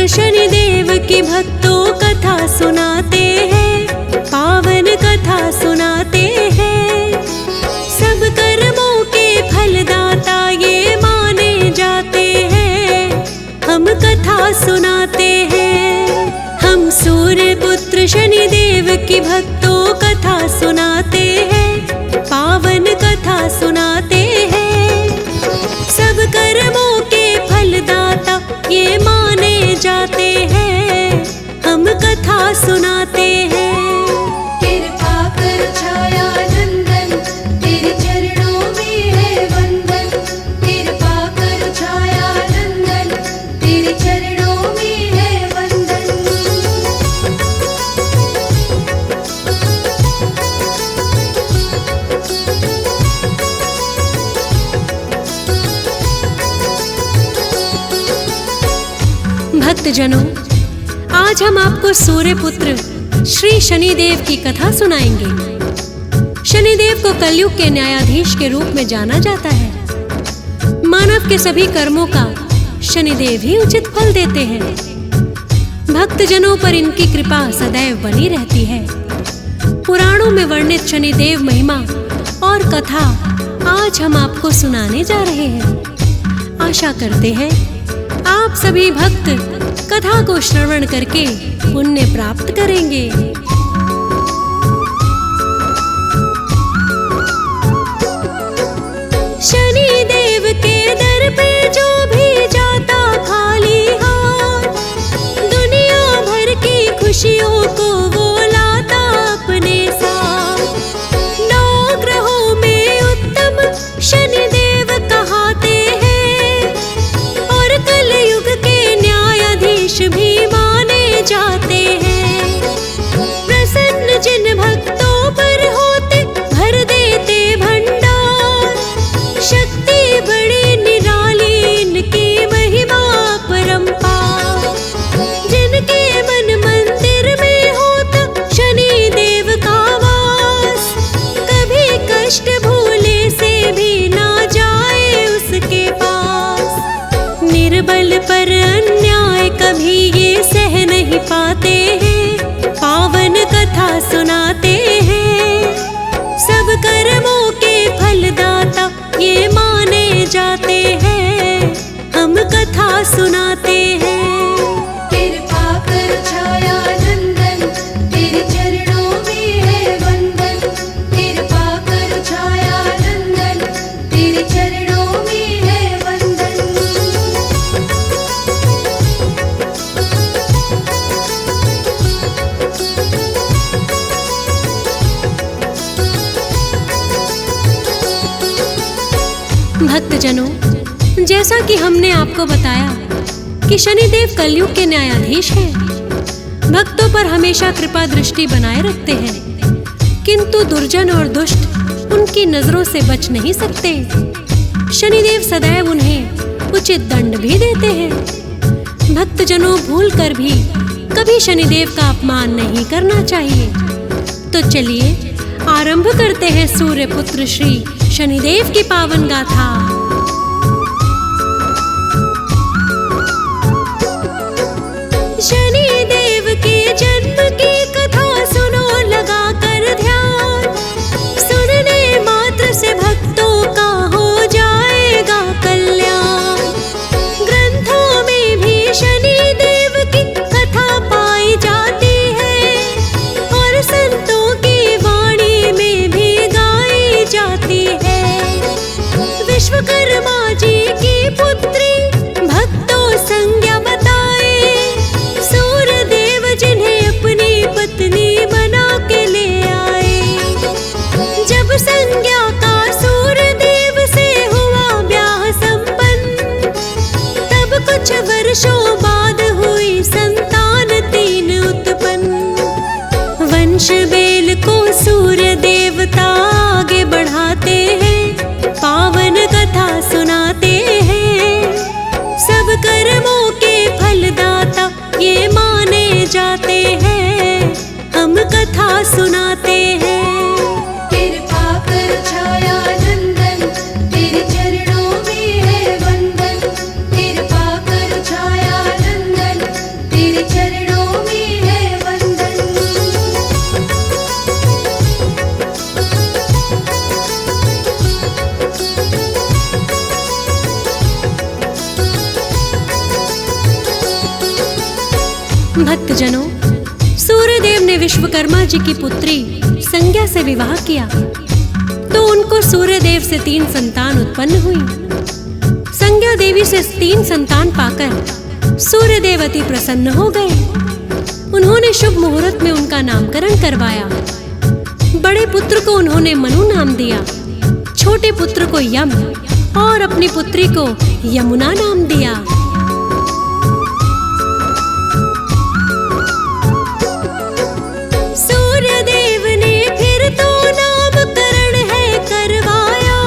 शनिदेव की भक्तों कथा सुनाते हैं, पावन कथा सुनाते हैं। सब कर्मों के फलदाता ये माने जाते हैं, हम कथा सुनाते हैं। हम सूर्य पुत्र शनिदेव की भक्तों कथा सुनाते हैं, पावन कथा सुनाते हैं। सब कर्मों के फलदाता ये माने जाते हैं, हम कथा सुनाते हैं। कृपा कर छाया नंदन, तेरे चरणों में है वंदन। कृपा कर छाया नंदन, तेरे चरणों में है वंदन। भक्तजनों, आज हम आपको सूर्य पुत्र श्री शनिदेव की कथा सुनाएंगे। शनिदेव को कलयुग के न्यायाधीश के रूप में जाना जाता है। मानव के सभी कर्मों का शनिदेव ही उचित फल देते हैं। भक्तजनों पर इनकी कृपा सदैव बनी रहती है। पुराणों में वर्णित शनिदेव महिमा और कथा आज हम आपको सुनाने जा रहे हैं। आशा करते हैं आप सभी भक्त कथा को श्रवण करके पुण्य प्राप्त करेंगे। शनिदेव के दर पे जो भी जाता खाली हाथ, दुनिया भर की खुशियों को वो लाता अपने साथ। नौ ग्रहों में उत्तम शनिदेव कहाते हैं, और कलयुग के न्यायाधीश भी माने जाते हैं। प्रसन्न जिन भक्तों पर होते भर देते भंडार, शक्ति बड़ी निराली इनकी महिमा परंपार। जिनके मन मंदिर में होता शनिदेव का वास, कभी कष्ट भूले से भी ना जाए उसके पास। निर्बल पर अन्याय कभी ये सह नहीं पाते हैं, पावन कथा सुनाते हैं। सब कर्मों के फलदाता ये माने जाते हैं, हम कथा सुनाते हैं। कृपा कर छाया नंदन, तेरे चरणों में है वंदन। कृपा कर छाया नंदन, तेरे चरणों में है वंदन। भक्तजनों, जैसा कि हमने आपको बताया कि शनिदेव कलयुग के न्यायाधीश हैं। भक्तों पर हमेशा कृपा दृष्टि बनाए रखते हैं, किंतु दुर्जन और दुष्ट उनकी नजरों से बच नहीं सकते। शनिदेव सदैव उन्हें उचित दंड भी देते हैं। भक्तजनों, भूल कर भी कभी शनिदेव का अपमान नहीं करना चाहिए। तो चलिए आरंभ करते हैं सूर्य पुत्र श्री शनिदेव की पावन गाथा। शनिदेव के जन्म की कथा सुनो लगा कर ध्यान, सुनने मात्र से भक्तों का हो जाएगा कल्याण। ग्रंथों में भी शनिदेव की कथा पाई जाती है, और संतों की वाणी में भी गाई जाती है। विश्वकर्मा जी की पुत्री भक्तों संज्ञा बताए, सूर्यदेव जिन्हें अपनी भक्तजनों, सूर्यदेव ने विश्वकर्मा जी की पुत्री संज्ञा से विवाह किया तो उनको सूर्यदेव से 3 संतान उत्पन्न हुई। संज्ञा देवी से 3 संतान पाकर सूर्यदेव अति प्रसन्न हो गए। उन्होंने शुभ मुहूर्त में उनका नामकरण करवाया। बड़े पुत्र को उन्होंने मनु नाम दिया, छोटे पुत्र को यम और अपनी पुत्री को यमुना नाम दिया। सूर्यदेव ने फिर तो नामकरण है करवाया।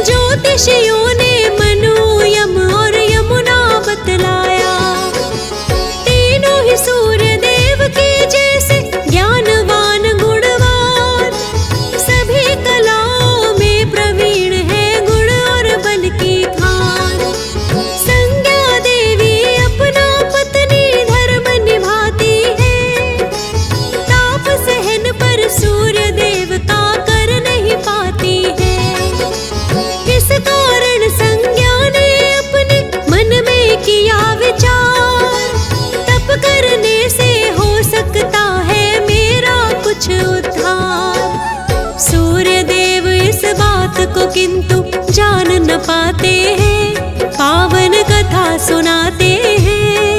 ज्योतिषियों ने मनु, यम और यमुना बतलाया। तीनों ही सूर्यदेव के जैसे ज्ञानवान गुणवान, सभी कलाओं में प्रवीण है, गुण और बल की खान। संज्ञा देवी अपना पत्नी धर्म निभाती है। ताप सहन पर सूर्यदेव का कर नहीं पाती है। इस कारण संज्ञा ने अपने मन में किया विचार, तप करने से हो सकता है मेरा कुछ उद्धार। सूर्यदेव इस बात को किंतु जान न पाते हैं, पावन कथा सुनाते हैं।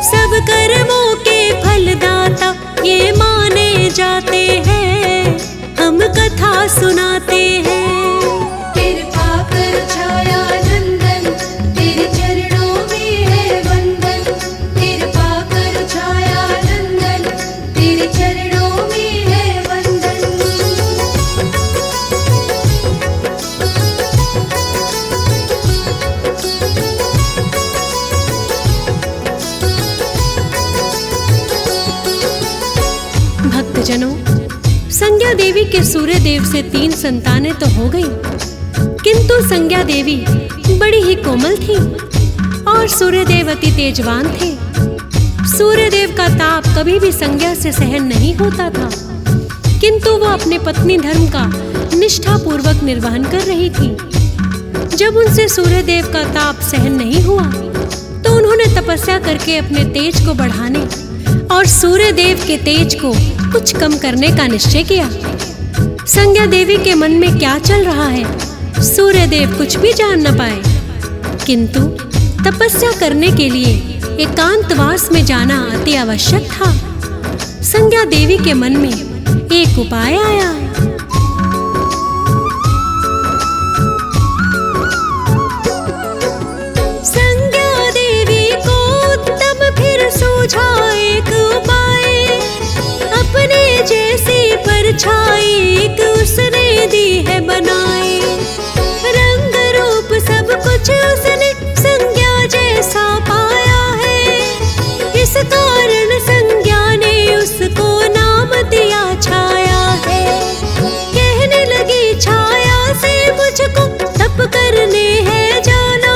सब कर्मों के फलदाता ये माने जाते हैं, हम कथा सुनाते हैं। कृपा कर छाया नंदन, तेरे चरणों में है वंदन। कृपा कर छाया नंदन, तेरे चरणों में है वंदन। भक्तजनों, संज्ञा देवी के सूर्यदेव से 3 संतानें तो हो गई, किंतु संज्ञा देवी बड़ी ही कोमल थी और सूर्यदेव अति तेजवान थे। सूर्यदेव का ताप कभी भी संज्ञा से सहन नहीं होता था, किंतु वो अपने पत्नी धर्म का निष्ठापूर्वक निर्वहन कर रही थी। जब उनसे सूर्यदेव का ताप सहन नहीं हुआ तो उन्होंने तपस्या करके अपने तेज को बढ़ाने और सूर्यदेव के तेज को कुछ कम करने का निश्चय किया। संज्ञा देवी के मन में क्या चल रहा है सूर्यदेव कुछ भी जान न पाए, किंतु तपस्या करने के लिए एकांतवास में जाना अति आवश्यक था। संज्ञा देवी के मन में एक उपाय आया। संज्ञा देवी को उत्तम फिर सूझा एक उपाय। अपने जैसी परछाई एक उसने दी है बनाए। रंग रूप सब कुछ उसने संज्ञा जैसा पाया है। इस कारण संज्ञा ने उसको नाम दिया छाया है। कहने लगी छाया से मुझको तप करने है जाना,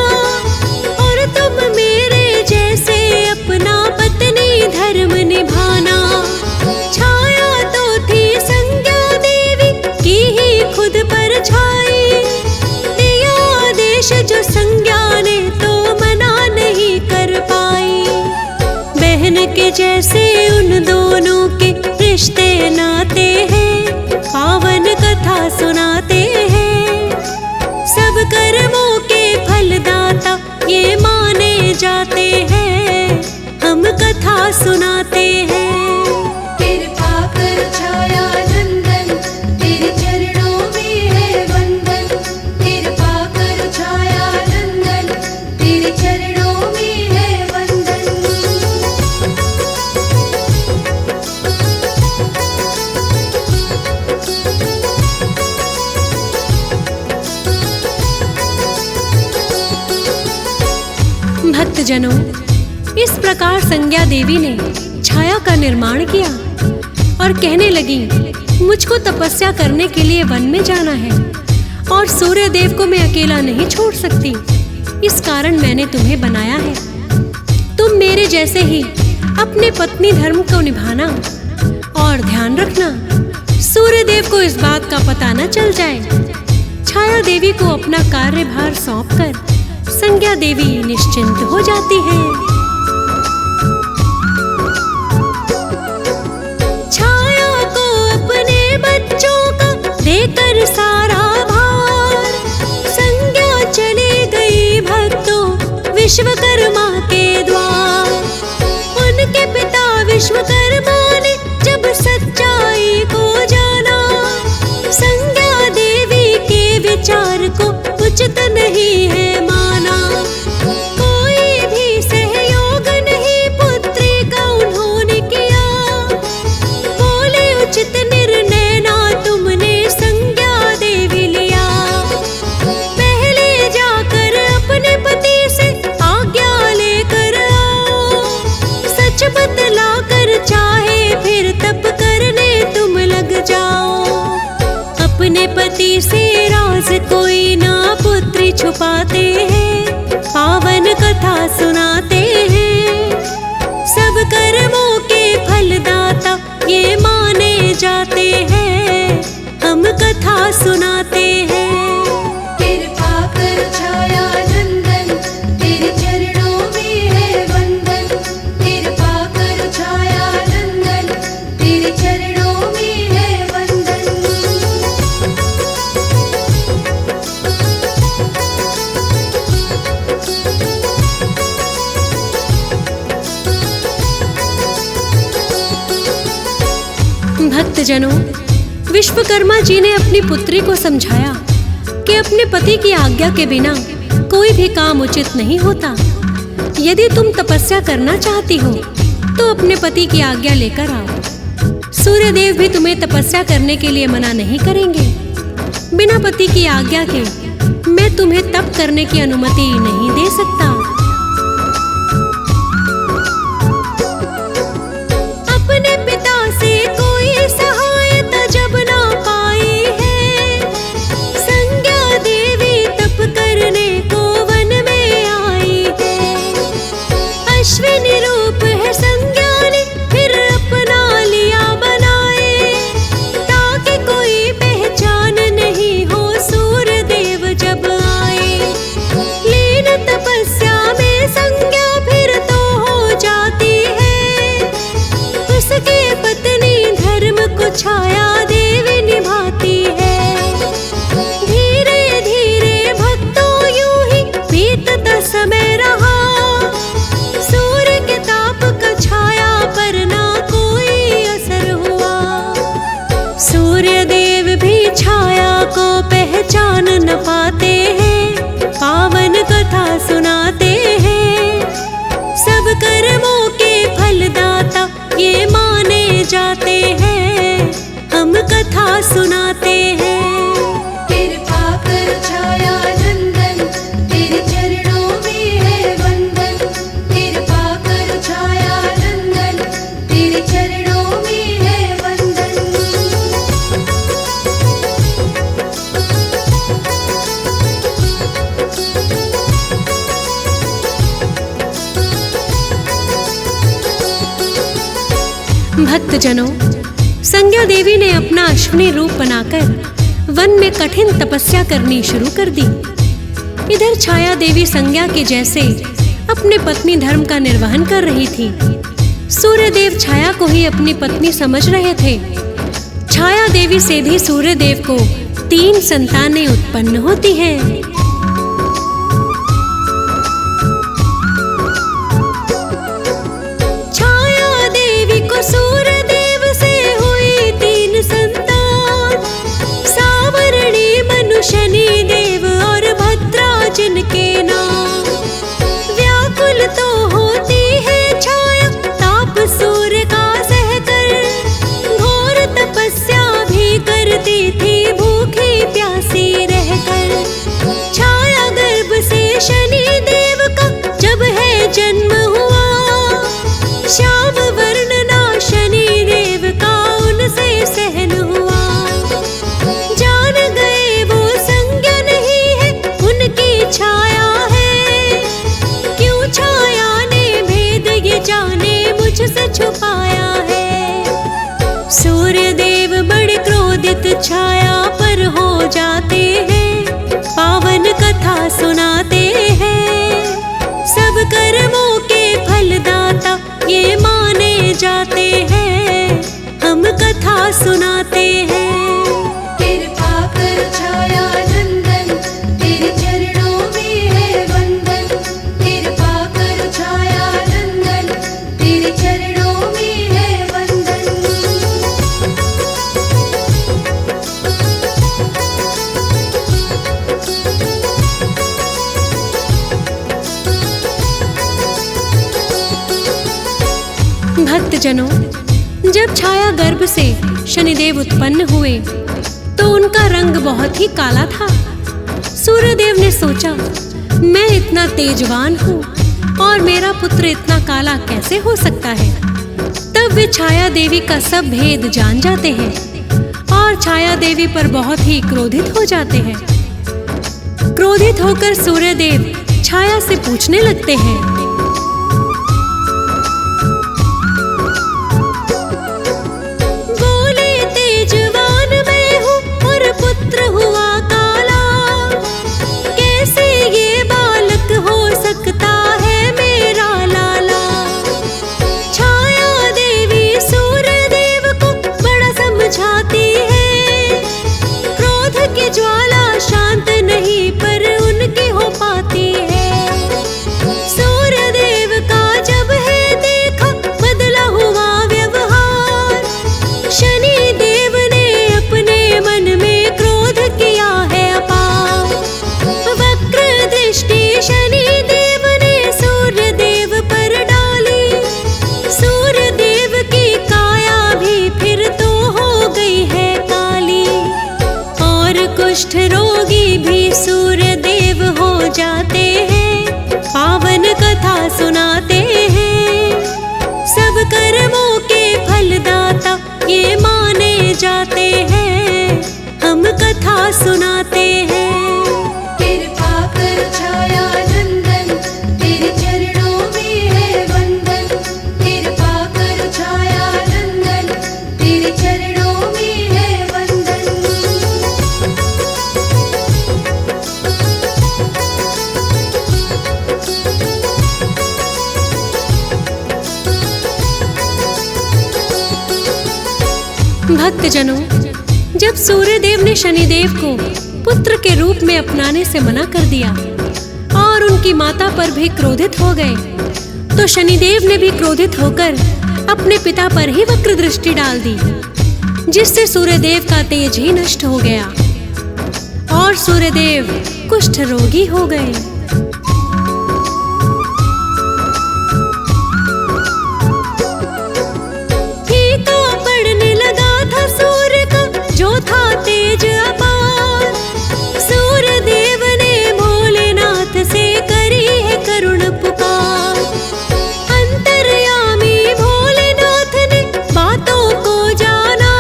और तुम मेरे जैसे अपना पत्नी धर्म निभाना। छाया तो थी संज्ञा देवी की ही खुद परछाई। दिया आदेश जो संज्ञा ने तो मना नहीं कर पाई। बहन के जैसे उन दोनों के रिश्ते नाते हैं, पावन कथा सुनाते हैं। सब कर्मों के फलदाता ये माने जाते हैं, हम कथा सुनाते हैं। कृपा कर छाया नंदन, तेरे चरणों में है वंदन। कृपा कर छाया नंदन, तेरे चरणों में है वंदन। भक्तजनों, इस प्रकार संज्ञा देवी ने छाया का निर्माण किया और कहने लगी, मुझको तपस्या करने के लिए वन में जाना है और सूर्यदेव को मैं अकेला नहीं छोड़ सकती। इस कारण मैंने तुम्हें बनाया है। तुम मेरे जैसे ही अपने पत्नी धर्म को निभाना और ध्यान रखना सूर्यदेव को इस बात का पता न चल जाए। छाया देवी को अपना कार्यभार सौंपकर संज्ञा देवी निश्चिंत हो जाती है। लेकर सारा भार संज्ञा चली गई भक्तों विश्वकर्मा के द्वार। उनके पिता विश्वकर्मा ने जब सच्चाई को जाना, संज्ञा देवी के विचार को उचित नहीं है माना। कोई भी सहयोग नहीं पुत्री का उन्होंने किया, बोले उचित निर्णय ना तुमने संज्ञा देवी लिया। पहले जाकर अपने पति से आज्ञा लेकर आओ, सच बतला कर चाहे फिर तप करने तुम लग जाओ। अपने पति से राज कोई ना पुत्री छुपाते हैं, पावन कथा सुनाते हैं। सब कर्मों के फलदाता ये माने जाते हैं, हम कथा सुनाते हैं। कृपा कर छाया नंदन, तेरे चरणों में है वंदन। कृपा कर छाया नंदन, तेरे चरणों में है वंदन। भक्तजनों, विश्वकर्मा जी ने अपनी पुत्री को समझाया कि अपने पति की आज्ञा के बिना कोई भी काम उचित नहीं होता। यदि तुम तपस्या करना चाहती हो तो अपने पति की आज्ञा लेकर आओ। सूर्यदेव भी तुम्हें तपस्या करने के लिए मना नहीं करेंगे। बिना पति की आज्ञा के मैं तुम्हें तप करने की अनुमति नहीं दे सकता। अपने पिता से कोई सहायता जब ना पाई है, संज्ञा देवी तप करने को वन में आई है। अश्विनी रूप है संज्ञा ने फिर अपना लिया बनाए, ताकि कोई पहचान नहीं हो सूर्यदेव जब आए। लीन तपस्या में संज्ञा फिर तो हो जाती है, उसके पत्नी धर्म को छाया देवी निभाती है। धीरे धीरे भक्तों यूं ही बीतता समय रहा, सूर्य के ताप का छाया पर ना कोई असर हुआ। सूर्य देव भी छाया को पहचान न पाते हैं, पावन कथा सुनाते हैं। सब कर्मों के फलदाता ये माने जाते हैं, हम कथा सुनाते हैं। कृपा कर छाया नंदन, तेरे चरणों में है वंदन। कृपा कर छाया नंदन, तेरे चरणों में है वंदन। भक्तजनों, संज्ञा देवी ने अपना अश्विनी रूप बनाकर वन में कठिन तपस्या करनी शुरू कर दी। इधर छाया देवी संज्ञा के जैसे अपने पत्नी धर्म का निर्वहन कर रही थी। सूर्यदेव छाया को ही अपनी पत्नी समझ रहे थे। छाया देवी से भी सूर्यदेव को 3 संतानें उत्पन्न होती हैं। छाया देवी को सूर्यदेव से हुई 3 संतान, सावरणी, मनु, शनि देव और भद्रा जिनके नाम। व्याकुल तो होती है छाया ताप सूर्य का सहकर, घोर तपस्या भी करती थी भूखी प्यासी रहकर। भक्तजनों, जब छाया गर्भ से शनिदेव उत्पन्न हुए तो उनका रंग बहुत ही काला था। सूर्यदेव ने सोचा, मैं इतना तेजवान हूँ और मेरा पुत्र इतना काला कैसे हो सकता है। तब वे छाया देवी का सब भेद जान जाते हैं और छाया देवी पर बहुत ही क्रोधित हो जाते हैं। क्रोधित होकर सूर्यदेव छाया से पूछने लगते हैं, बोले तेजवान मैं हूँ और पुत्र हुआ काला, कैसे ये बालक हो सकता है मेरा लाला। छाया देवी सूर्यदेव को बड़ा समझाती है, क्रोध की ज्वाला शांत नहीं पर उनकी हो पाती है। सूर्यदेव का जब है देखा बदला हुआ व्यवहार, शनि देव ने अपने मन में क्रोध किया है अपार। वक्र दृष्टि शनि देव ने सूर्यदेव पर डाली, सूर्यदेव की काया भी फिर तो हो गई है काली। और कुष्ठ रोगी भी सूर्यदेव हो जाते हैं, पावन कथा सुनाते हैं। सब कर्मों के फलदाता ये माने जाते हैं, हम कथा सुनाते हैं। कृपा कर छाया नंदन, तेरे चरणों में है वंदन। कृपा कर छाया नंदन, तेरे चरणों में है वंदन। भक्तजनों, जब सूर्यदेव ने शनिदेव को पुत्र के रूप में अपनाने से मना कर दिया और उनकी माता पर भी क्रोधित हो गए, तो शनिदेव ने भी क्रोधित होकर अपने पिता पर ही वक्र दृष्टि डाल दी, जिससे सूर्यदेव का तेज ही नष्ट हो गया और सूर्यदेव कुष्ठ रोगी हो गए। फीका पड़ने लगा था सूर्य का जो था तेज अपार, सूर्यदेव ने भोलेनाथ से करी है करुण पुकार। अंतर्यामी भोलेनाथ ने बातों को जाना,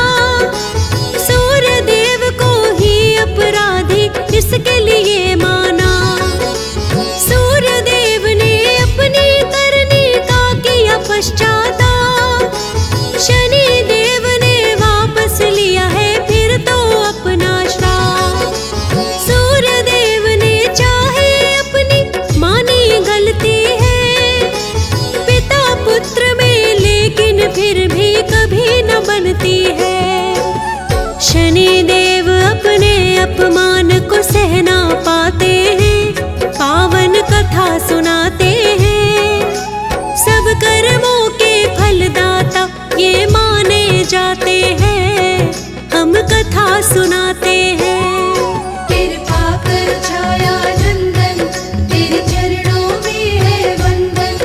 सूर्यदेव को ही अपराधी इसके लिए माना। सूर्यदेव ने अपनी करनी का किया पश्चाताप, शनि देव ने वापस लिया है फिर तो अपना श्राप। सूर्यदेव ने चाहे अपनी मानी गलती है, पिता पुत्र में लेकिन फिर भी कभी न बनती है। शनि देव अपने अपमान को सह ना पाते हैं, पावन कथा सुनाते हैं। सब कर्मों के फलदाता ये माने जाते हैं, हम कथा सुनाते हैं। कृपा कर छाया नंदन, तेरे चरणों में है वंदन।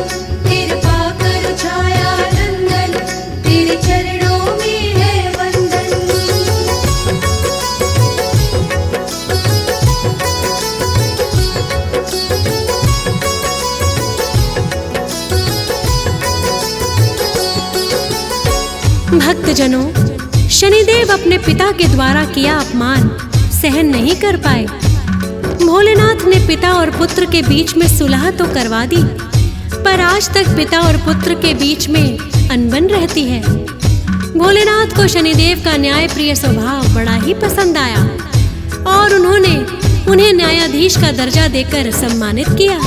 कृपा कर छाया नंदन, तेरे चरणों में है वंदन। भक्तजनों, शनिदेव अपने पिता के द्वारा किया अपमान सहन नहीं कर पाए। भोलेनाथ ने पिता और पुत्र के बीच में सुलह तो करवा दी, पर आज तक पिता और पुत्र के बीच में अनबन रहती है। भोलेनाथ को शनिदेव का न्याय प्रिय स्वभाव बड़ा ही पसंद आया और उन्होंने उन्हें न्यायाधीश का दर्जा देकर सम्मानित किया।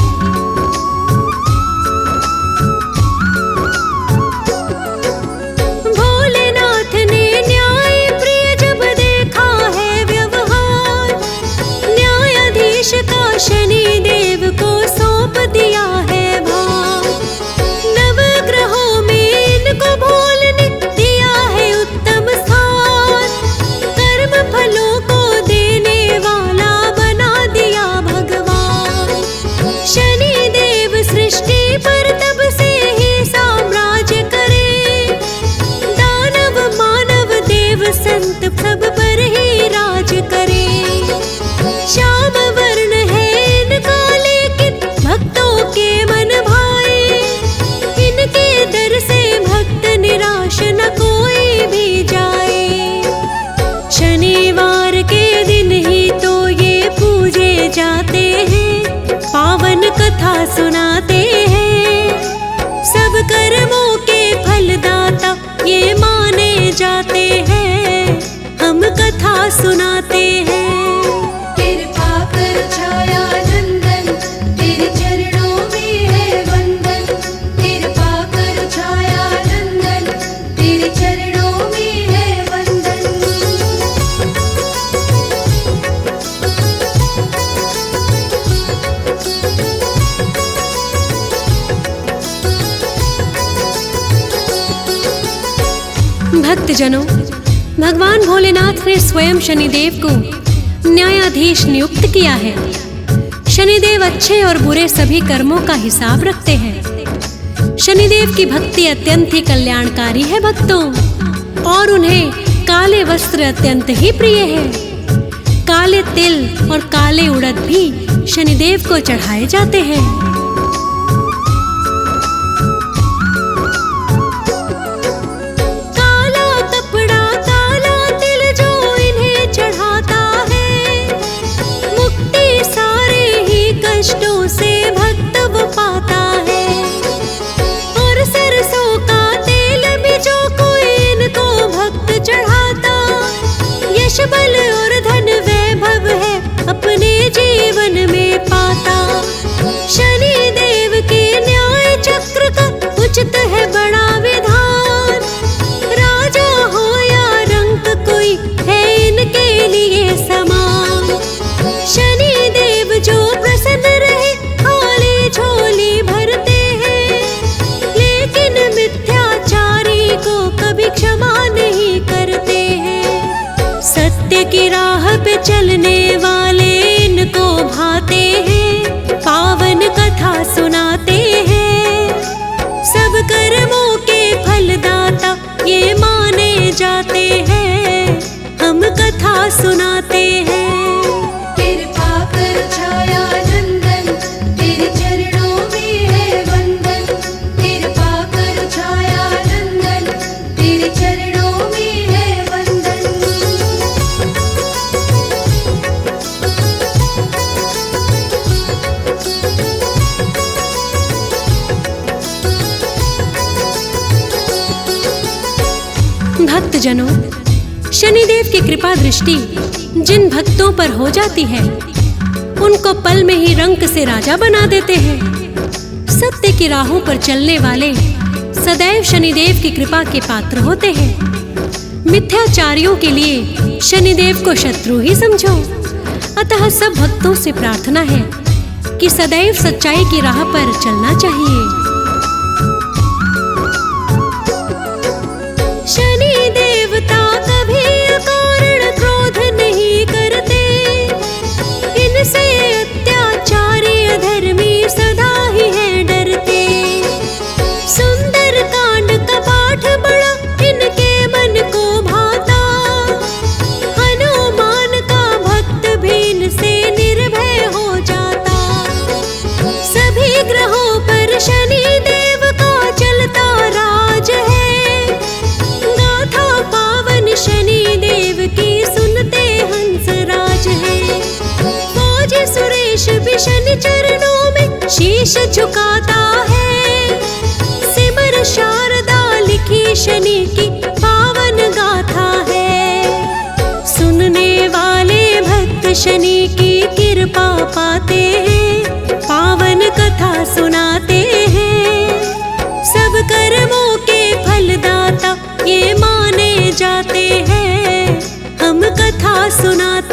भोलेनाथ ने न्याय प्रिय जब देखा है व्यवहार, न्यायाधीश का शनि देव को सौंप दिया है भार। नवग्रहों में इनको भोले ने दिया है उत्तम स्थान, कर्म फलों को देने वाला बना दिया भगवान। शनि श्याम वर्ण है इनका लेकिन भक्तों के मन भाए। इनके दर से भक्त निराश न कोई भी जाए। शनिवार के दिन ही तो ये पूजे जाते हैं, पावन कथा सुनाते हैं। सब कर्मों के फलदाता ये माने जाते हैं, हम कथा सुनाते हैं। कृपा कर छाया नंदन, तेरे चरणों में है वंदन। कृपा कर छाया नंदन, तेरे चरणों में है वंदन। भक्तजनों, भगवान भोलेनाथ ने स्वयं शनिदेव को न्यायाधीश नियुक्त किया है। शनिदेव अच्छे और बुरे सभी कर्मों का हिसाब रखते हैं। शनिदेव की भक्ति अत्यंत ही कल्याणकारी है भक्तों, और उन्हें काले वस्त्र अत्यंत ही प्रिय है। काले तिल और काले उड़द भी शनिदेव को चढ़ाए जाते हैं। कष्टों से भक्त वो पाता है। और सरसों का तेल भी जो कोई इनको भक्त चढ़ाता, यश बल और धन वैभव है अपने जीवन में पाता। शनि देव के न्याय चक्र का उचित है बड़ा विधान। राजा हो या रंक कोई है इनके लिए समान। शनि देव जो प्रसन्न रहे खाली झोली भरते हैं, लेकिन मिथ्याचारी को कभी क्षमा नहीं करते हैं। सत्य की राह पे चलने वाले इनको भाते हैं, पावन कथा सुनाते हैं। सब कर्मों के फलदाता ये माने जाते हैं, हम कथा सुनाते हैं। कृपा कर छाया नंदन, तेरे चरणों में है वंदन। कृपा कर छाया नंदन, तेरे चरणों में है वंदन। भक्तजनों, शनिदेव की कृपा दृष्टि जिन भक्तों पर हो जाती है, उनको पल में ही रंक से राजा बना देते हैं। सत्य की राहों पर चलने वाले सदैव शनिदेव की कृपा के पात्र होते हैं। मिथ्याचारियों के लिए शनिदेव को शत्रु ही समझो। अतः सब भक्तों से प्रार्थना है कि सदैव सच्चाई की राह पर चलना चाहिए। शनि देवता कभी अकारण क्रोध नहीं करते। इनसे अत्याचारी अधर्मी सदा ही है डरते। सुंदर कांड का पाठ बड़ा इनके मन को भाता। हनुमान का भक्त भी इनसे निर्भय हो जाता। सभी ग्रहों पर शनि देव का चलता राज है। गाथा पावन शनि देव की सुनते हंस राज है। फौजी सुरेश भी शनि चरणों में शीश झुकाता है। सिमर शारदा लिखी शनि की पावन गाथा है। सुनने वाले भक्त शनि की कृपा पाते हैं, पावन कथा सुनाते हैं। सब कर्मों के फलदाता ये माने जाते हैं, हम कथा सुनाते